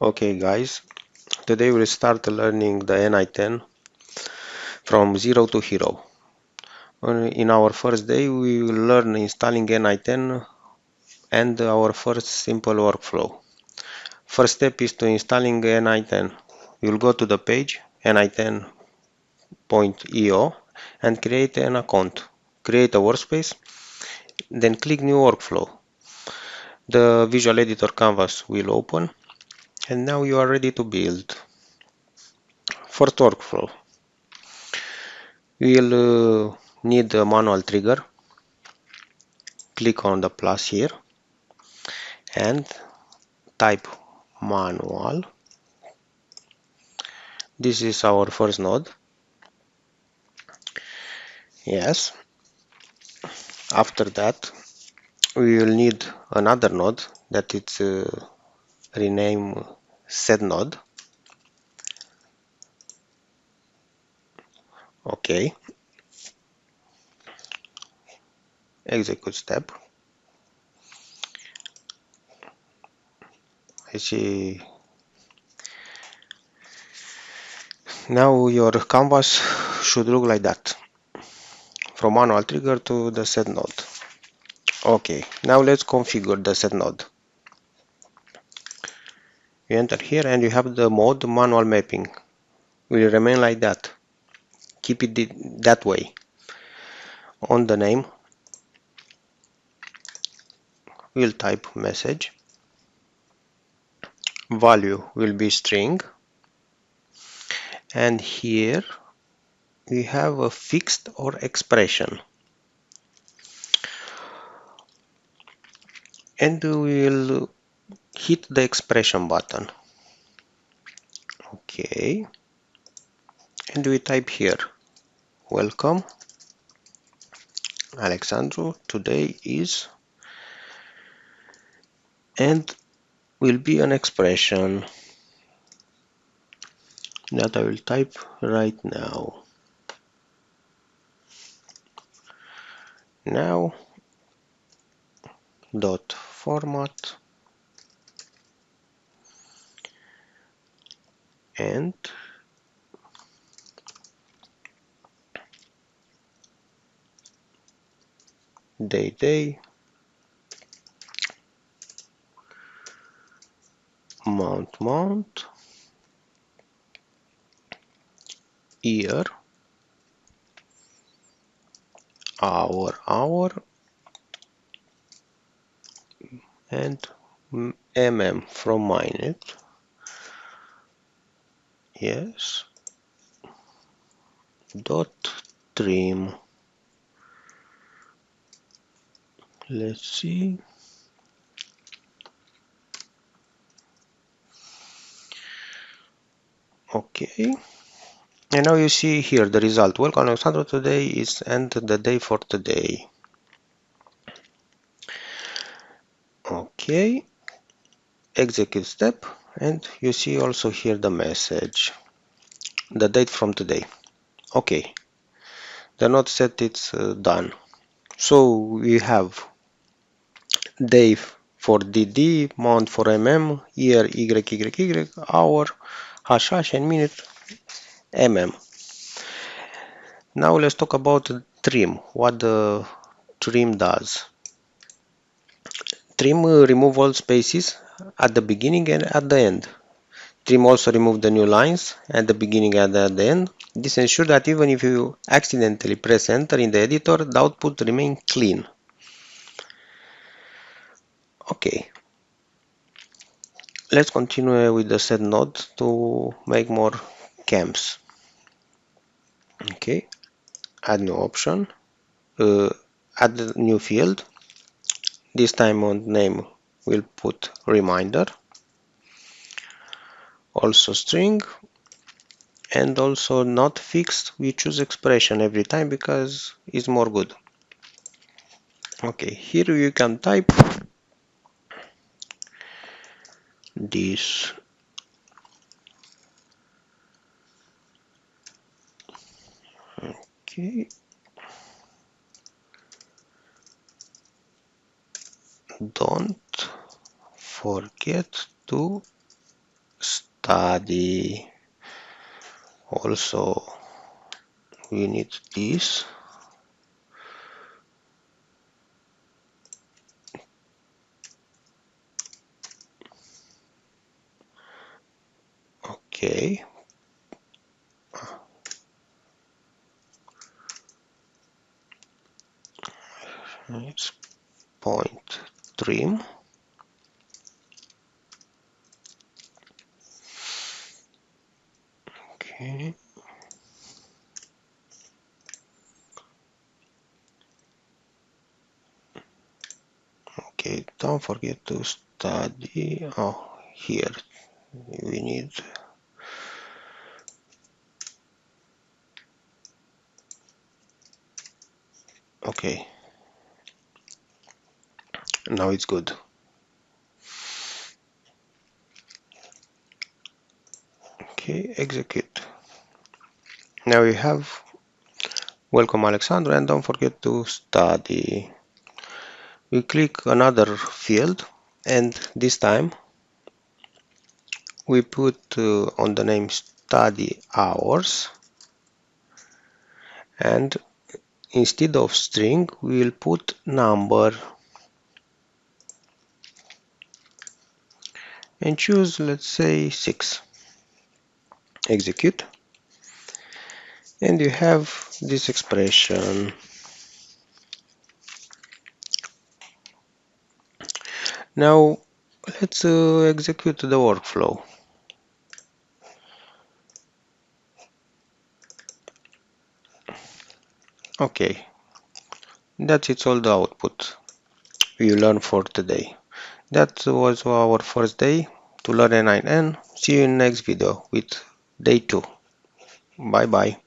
Okay guys, today we'll start learning the n8n from 0 to hero. In our first day we will learn installing n8n and our first simple workflow. First step is to installing n8n. You'll go to the page n8n.io and create an account. Create a workspace, then click new workflow. The visual editor canvas will open and now you are ready to build. First workflow. We'll need a manual trigger. Click on the plus here and type manual. This is our first node. Yes. After that, we will need another node that it's rename set node. Okay. Execute step. I see. Now your canvas should look like that. From manual trigger to the set node. Okay, now let's configure the set node. You enter here and you have the mode manual mapping. Will remain like that. Keep it that way. On the name, we'll type message. Value will be string. And here we have a fixed or expression. And we'll hit the expression button. Okay. And we type here, welcome, Alexandru, today is, and will be an expression that I will type right now. Now, dot format and day, month, year, hour, and mm from minute. Yes. Dot trim. Let's see. Okay. And now you see here the result. Welcome Alexandra, today is and the day for today. Okay. Execute step and you see also here the message. The date from today. Okay. The node set it's done. So we have day for DD, month for year YYY, hour, hash and minute Now let's talk about trim. What the trim does. Trim remove all spaces at the beginning and at the end. Trim also remove the new lines at the beginning and at the end. This ensures that even if you accidentally press enter in the editor, the output remains clean. Okay. Let's continue with the set node to make more camps. Okay. Add new option. Add a new field. This time on name we'll put reminder. Also string. And also not fixed, we choose expression every time because it's more good. Okay, here you can type this. Okay. Don't forget to study. Also, we need this. Okay. It's point trim. Okay. Okay, don't forget to study. Oh, here we need. Okay, now it's good. Okay, execute. Now we have welcome Alexandra, and don't forget to study. We click another field, and this time we put on the name study hours, and instead of string we will put number and choose, let's say, 6. Execute, and you have this expression. Now let's execute the workflow. Okay, that's it, all the output we learned for today. That was our first day to learn n9n. See you in next video with day 2. Bye bye.